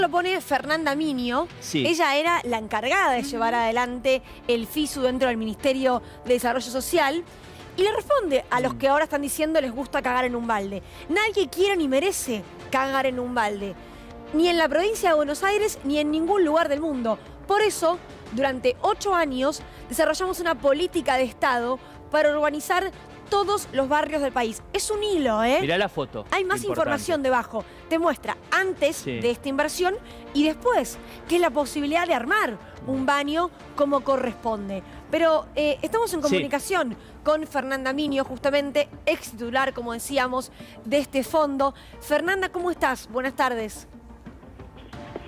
Lo pone Fernanda Miño. Sí. Ella era la encargada de llevar adelante el FISU dentro del Ministerio de Desarrollo Social. Y le responde a los que ahora están diciendo les gusta cagar en un balde. Nadie quiere ni merece cagar en un balde. Ni en la provincia de Buenos Aires, ni en ningún lugar del mundo. Por eso, durante 8 años, desarrollamos una política de Estado para urbanizar todos los barrios del país. Es un hilo, ¿eh? Mirá la foto. Hay más información debajo. Te muestra antes de esta inversión y después, que es la posibilidad de armar un baño como corresponde. Pero estamos en comunicación con Fernanda Miño, justamente ex titular, como decíamos, de este fondo. Fernanda, ¿cómo estás? Buenas tardes.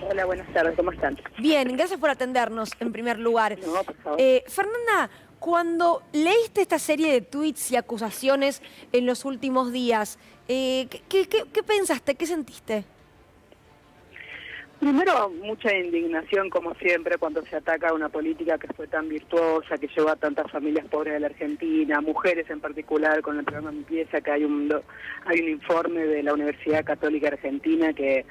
Hola, buenas tardes, ¿cómo están? Bien, gracias por atendernos en primer lugar. No, por favor. Fernanda, cuando leíste esta serie de tweets y acusaciones en los últimos días, ¿qué pensaste? ¿Qué sentiste? Primero, mucha indignación, como siempre, cuando se ataca una política que fue tan virtuosa, que llevó a tantas familias pobres de la Argentina, mujeres en particular, con el programa Mi Pieza, que hay un informe de la Universidad Católica Argentina que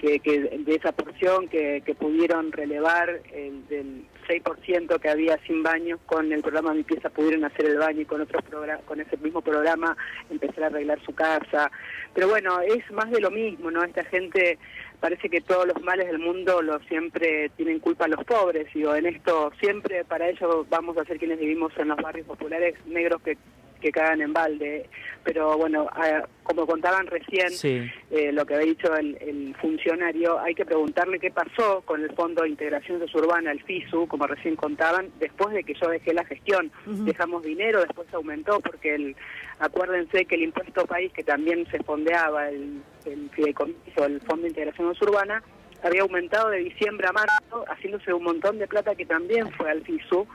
de esa porción que pudieron relevar del 6% que había sin baños, con el programa Mi Pieza pudieron hacer el baño y con otros con ese mismo programa empezar a arreglar su casa. Pero bueno, es más de lo mismo, ¿no? Esta gente parece que todos los males del mundo siempre tienen culpa a los pobres, y en esto siempre para ello vamos a ser quienes vivimos en los barrios populares negros que cagan en balde. Pero bueno, como contaban recién, lo que había dicho el funcionario, hay que preguntarle qué pasó con el Fondo de Integración Sosurbana, el FISU, como recién contaban, después de que yo dejé la gestión. Dejamos dinero, después aumentó, porque acuérdense que el impuesto país, que también se fondeaba, el fideicomiso, el Fondo de Integración Sosurbana, había aumentado de diciembre a marzo, haciéndose un montón de plata que también fue al FISU,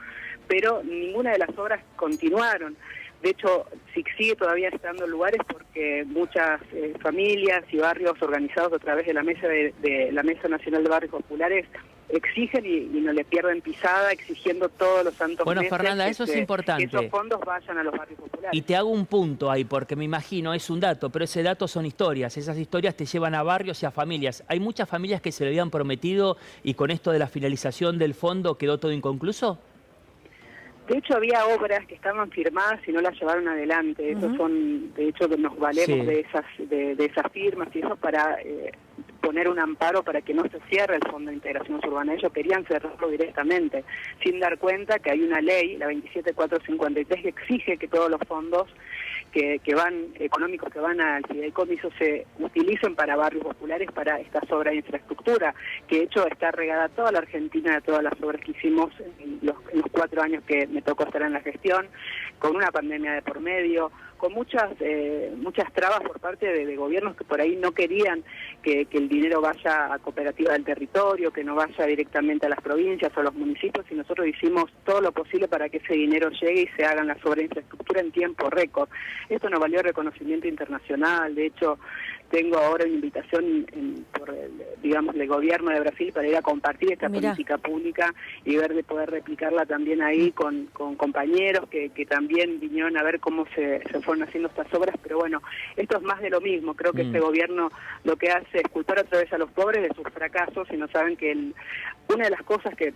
pero ninguna de las obras continuaron. De hecho, sigue todavía estando en lugares porque muchas familias y barrios organizados a través de la Mesa Nacional de Barrios Populares exigen y no le pierden pisada, exigiendo todos los santos meses. Bueno, Fernanda, eso es importante. Que esos fondos vayan a los barrios populares. Y te hago un punto ahí, porque me imagino, es un dato, pero ese dato son historias. Esas historias te llevan a barrios y a familias. ¿Hay muchas familias que se le habían prometido y con esto de la finalización del fondo quedó todo inconcluso? De hecho, había obras que estaban firmadas y no las llevaron adelante. Esos son, de hecho, que nos valemos de esas firmas y eso para poner un amparo para que no se cierre el Fondo de Integración Urbana. Ellos querían cerrarlo directamente, sin dar cuenta que hay una ley, la 27453, que exige que todos los fondos económicos que van al fideicomiso se utilicen para barrios populares, para estas obras de infraestructura, que de hecho está regada toda la Argentina de todas las obras que hicimos en los 4 años que me tocó estar en la gestión, con una pandemia de por medio, con muchas trabas por parte de gobiernos que por ahí no querían que el dinero vaya a cooperativa del territorio, que no vaya directamente a las provincias o a los municipios, y nosotros hicimos todo lo posible para que ese dinero llegue y se hagan las obras de infraestructura en tiempo récord. Esto nos valió reconocimiento internacional. De hecho, tengo ahora una invitación por el gobierno de Brasil para ir a compartir esta política pública y ver de poder replicarla también ahí con compañeros que también vinieron a ver cómo se fueron haciendo estas obras. Pero bueno, esto es más de lo mismo. Creo que este gobierno lo que hace es culpar otra vez a los pobres de sus fracasos, y no saben que una de las cosas que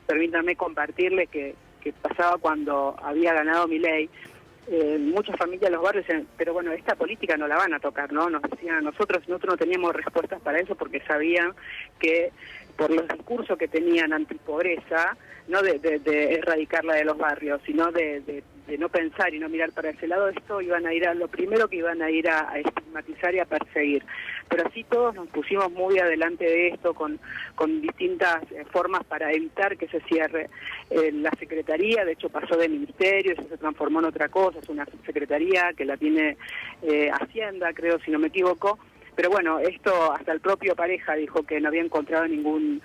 permítanme compartirle que pasaba cuando había ganado Milei. Muchas familias de los barrios decían, pero bueno, esta política no la van a tocar, ¿no? Nos decían a nosotros no teníamos respuestas para eso, porque sabían que por los discursos que tenían antipobreza, no de erradicarla de los barrios, sino de no pensar y no mirar para ese lado, esto iban a ir lo primero que iban a ir a estigmatizar y a perseguir. Pero así todos nos pusimos muy adelante de esto, con distintas formas para evitar que se cierre la Secretaría. De hecho pasó de ministerio, eso se transformó en otra cosa, es una Secretaría que la tiene Hacienda, creo, si no me equivoco. Pero bueno, esto hasta el propio Pareja dijo que no había encontrado ninguna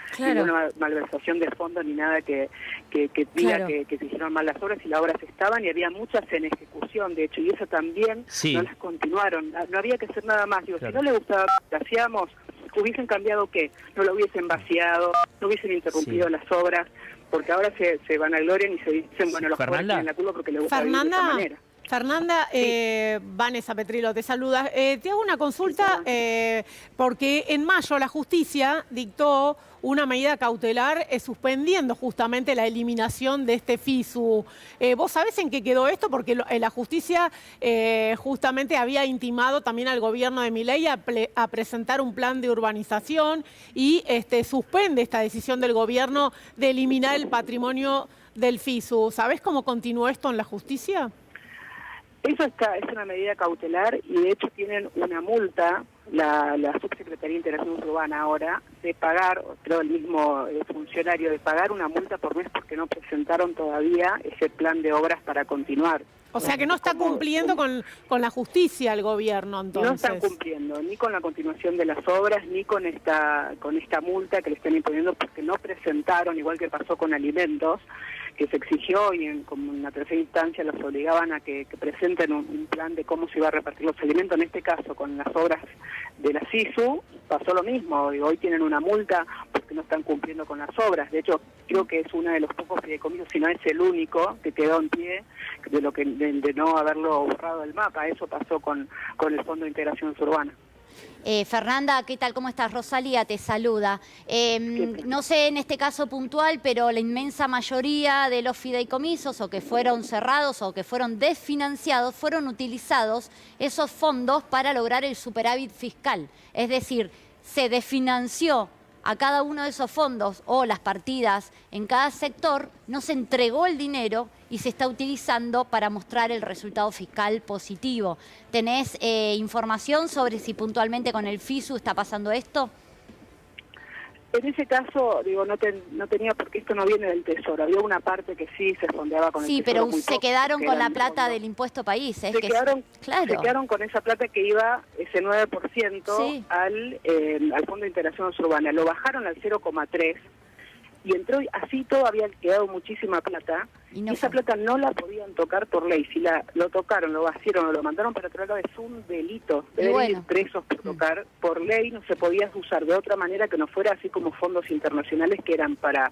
malversación de fondos ni nada que diga que se hicieron mal las obras, y las obras estaban y había muchas en ejecución, de hecho, y eso también no las continuaron. No había que hacer nada más. Digo, si no les gustaba lo que hacíamos, hubiesen cambiado ¿qué? No lo hubiesen vaciado, no hubiesen interrumpido las obras, porque ahora se vanaglorian y se dicen, bueno, los pobres tienen la culpa porque les gusta vivir de esta manera. Fernanda, Vanessa Petrilo te saluda. Te hago una consulta porque en mayo la justicia dictó una medida cautelar suspendiendo justamente la eliminación de este FISU. ¿Vos sabés en qué quedó esto? Porque la justicia justamente había intimado también al gobierno de Milei a presentar un plan de urbanización y suspende esta decisión del gobierno de eliminar el patrimonio del FISU. ¿Sabés cómo continuó esto en la justicia? Es una medida cautelar y de hecho tienen una multa, la Subsecretaría de Integración Urbana ahora, de pagar, creo el mismo funcionario, de pagar una multa por mes porque no presentaron todavía ese plan de obras para continuar. O sea que no está cumpliendo con la justicia el gobierno, entonces. No están cumpliendo ni con la continuación de las obras, ni con esta multa que le están imponiendo porque no presentaron, igual que pasó con alimentos, que se exigió y como en la tercera instancia los obligaban a que presenten un plan de cómo se iba a repartir los alimentos. En este caso, con las obras de la SISU, pasó lo mismo. Hoy tienen una multa porque no están cumpliendo con las obras. De hecho, creo que es uno de los pocos fideicomisos, si no es el único, que quedó en pie de no haberlo borrado del mapa. Eso pasó con el Fondo de Integración Urbana. Fernanda, ¿qué tal? ¿Cómo estás? Rosalía te saluda. No sé en este caso puntual, pero la inmensa mayoría de los fideicomisos o que fueron cerrados o que fueron desfinanciados, fueron utilizados esos fondos para lograr el superávit fiscal. Es decir, se desfinanció a cada uno de esos fondos o las partidas en cada sector, no se entregó el dinero y se está utilizando para mostrar el resultado fiscal positivo. ¿Tenés información sobre si puntualmente con el FISU está pasando esto? En ese caso, digo, no tenía, porque esto no viene del Tesoro. Había una parte que sí se fondeaba con el Tesoro. Sí, pero muy se poco, quedaron con la plata fondo. del impuesto país. Se quedaron con esa plata que iba, ese 9%, sí, al Fondo de Integración Urbana. Lo bajaron al 0,3% y entró, así todo había quedado muchísima plata. Y esa plata no la podían tocar por ley. Si lo tocaron, lo vaciaron o lo mandaron para otro lado, es un delito. Deben ir presos por tocar. Por ley no se podía usar de otra manera que no fuera así como fondos internacionales que eran para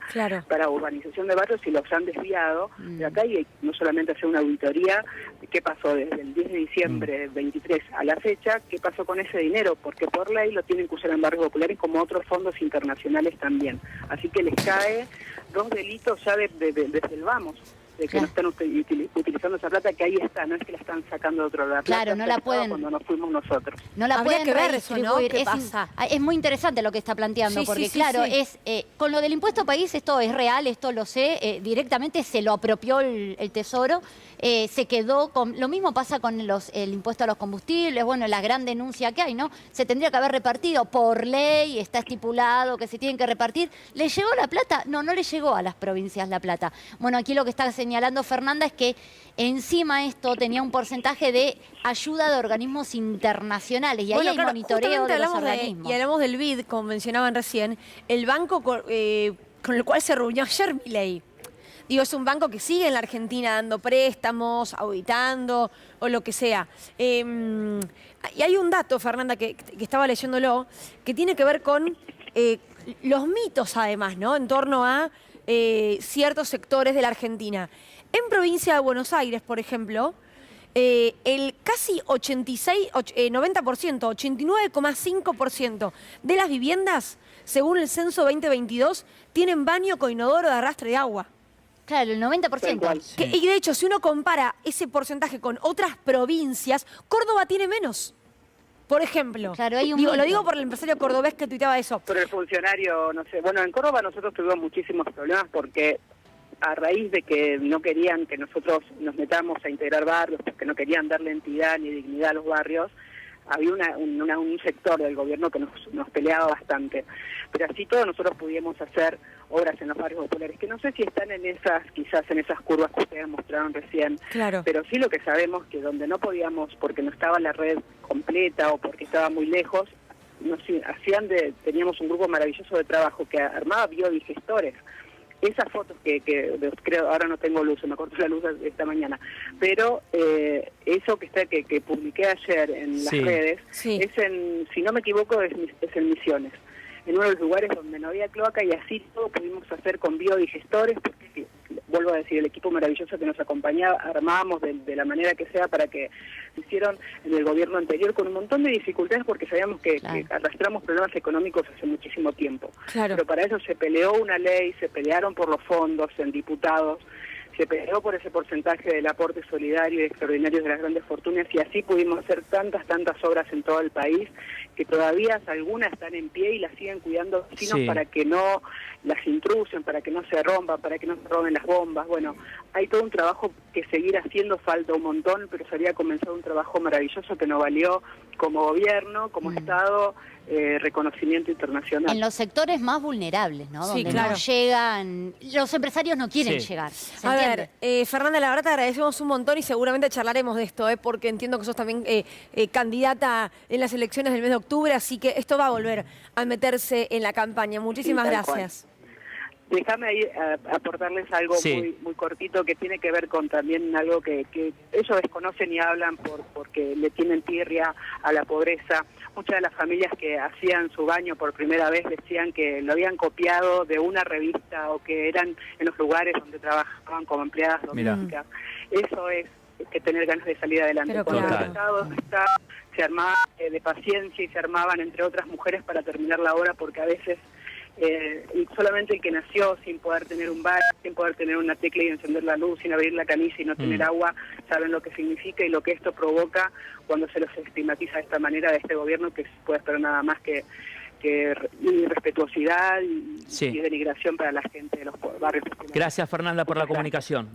urbanización de barrios y los han desviado. De acá y no solamente hacer una auditoría de qué pasó desde el 10 de diciembre 23 a la fecha, qué pasó con ese dinero, porque por ley lo tienen que usar en barrios populares como otros fondos internacionales también. Así que les cae 2 delitos ya desde el vamos, de que no están utilizando esa plata, que ahí está, no es que la están sacando de otro lado. Claro, no la pueden. Cuando nos fuimos nosotros. No la Habría pueden que ver eso, ¿no? ¿Qué pasa? Es muy interesante lo que está planteando, porque claro, es con lo del impuesto país esto es real, esto lo sé, directamente se lo apropió el Tesoro, se quedó con... Lo mismo pasa con el impuesto a los combustibles, bueno, la gran denuncia que hay, ¿no? Se tendría que haber repartido por ley, está estipulado que se tienen que repartir. ¿Le llegó la plata? No, no le llegó a las provincias la plata. Bueno, aquí lo que está señalando Fernanda es que encima esto tenía un porcentaje de ayuda de organismos internacionales y ahí hay monitoreo de los organismos. Y hablamos del BID, como mencionaban recién, el banco con el cual se reunió ayer Milei. Digo, es un banco que sigue en la Argentina dando préstamos, auditando o lo que sea. Y hay un dato, Fernanda, que estaba leyéndolo, que tiene que ver con los mitos, además, ¿no? En torno a ciertos sectores de la Argentina. En provincia de Buenos Aires, por ejemplo, el casi 90%, 89,5% de las viviendas, según el censo 2022, tienen baño con inodoro de arrastre de agua. Claro, el 90%. Y de hecho, si uno compara ese porcentaje con otras provincias, Córdoba tiene menos. Por ejemplo, claro, hay un lo digo por el empresario cordobés que tuiteaba eso. Por el funcionario, no sé. Bueno, en Córdoba nosotros tuvimos muchísimos problemas porque a raíz de que no querían que nosotros nos metamos a integrar barrios, porque no querían darle entidad ni dignidad a los barrios, había un sector del gobierno que nos peleaba bastante. Pero así todo nosotros pudimos hacer obras en los barrios populares, que no sé si están quizás en esas curvas que ustedes mostraron recién, pero sí lo que sabemos que donde no podíamos, porque no estaba la red completa o porque estaba muy lejos, teníamos un grupo maravilloso de trabajo que armaba biodigestores. Esas fotos que creo, ahora no tengo luz, se me cortó la luz esta mañana, pero eso que publiqué ayer en las redes, es si no me equivoco, es en Misiones, en uno de los lugares donde no había cloaca y así todo pudimos hacer con biodigestores, porque vuelvo a decir, el equipo maravilloso que nos acompañaba, armábamos de la manera que sea para que se hicieron en el gobierno anterior con un montón de dificultades porque sabíamos que arrastramos problemas económicos hace muchísimo tiempo. Claro. Pero para eso se peleó una ley, se pelearon por los fondos en diputados, se peleó por ese porcentaje del aporte solidario y extraordinario de las grandes fortunas y así pudimos hacer tantas obras en todo el país que todavía algunas están en pie y las siguen cuidando vecinos para que no las intrusen, para que no se rompan, para que no se roben las bombas. Bueno, hay todo un trabajo que seguir haciendo, falta un montón, pero se había comenzado un trabajo maravilloso que nos valió como gobierno, como Estado, reconocimiento internacional. En los sectores más vulnerables, ¿no? Sí, Donde claro. no llegan, los empresarios no quieren llegar. ¿Se A entiende? ver, Fernanda, la verdad te agradecemos un montón y seguramente charlaremos de esto, porque entiendo que sos también candidata en las elecciones del mes de octubre, así que esto va a volver a meterse en la campaña. Muchísimas gracias. Déjame ahí aportarles algo muy cortito que tiene que ver con también algo que ellos desconocen y hablan porque le tienen tirria a la pobreza. Muchas de las familias que hacían su baño por primera vez decían que lo habían copiado de una revista o que eran en los lugares donde trabajaban como empleadas domésticas. Eso es que tener ganas de salir adelante. Pero Cuando claro. el Estado se armaba de paciencia y se armaban entre otras mujeres para terminar la obra porque a veces y solamente el que nació sin poder tener un baño, sin poder tener una tecla y encender la luz, sin abrir la camisa y no tener agua, saben lo que significa y lo que esto provoca cuando se los estigmatiza de esta manera de este gobierno, que se puede esperar nada más que irrespetuosidad y denigración para la gente de los barrios. Gracias, Fernanda, por la comunicación.